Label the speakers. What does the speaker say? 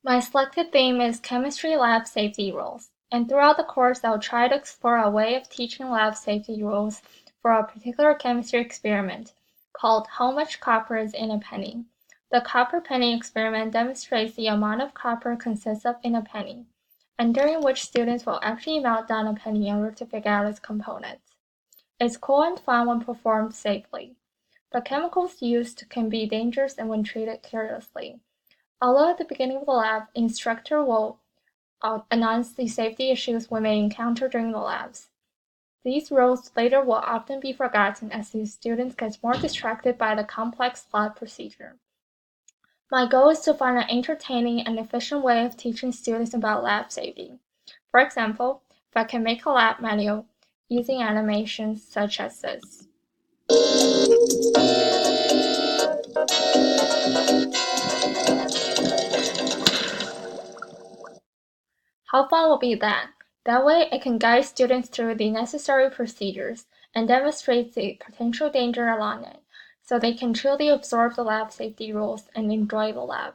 Speaker 1: My selected theme is Chemistry Lab Safety Rules, and throughout the course I'll try to explore a way of teaching lab safety rules for a particular chemistry experiment called How Much Copper is in a Penny. The copper penny experiment demonstrates the amount of copper consists of in a penny, and during which students will actually melt down a penny in order to figure out its components. It's cool and fun when performed safely, but chemicals used can be dangerous and when treated carelessly. Although at the beginning of the lab, the instructor will announce the safety issues we may encounter during the labs. These rules later will often be forgotten as the students get more distracted by the complex lab procedure. My goal is to find an entertaining and efficient way of teaching students about lab safety. For example, if I can make a lab manual using animations such as this. How fun will be that? That way I can guide students through the necessary procedures and demonstrate the potential danger along it, so they can truly absorb the lab safety rules and enjoy the lab.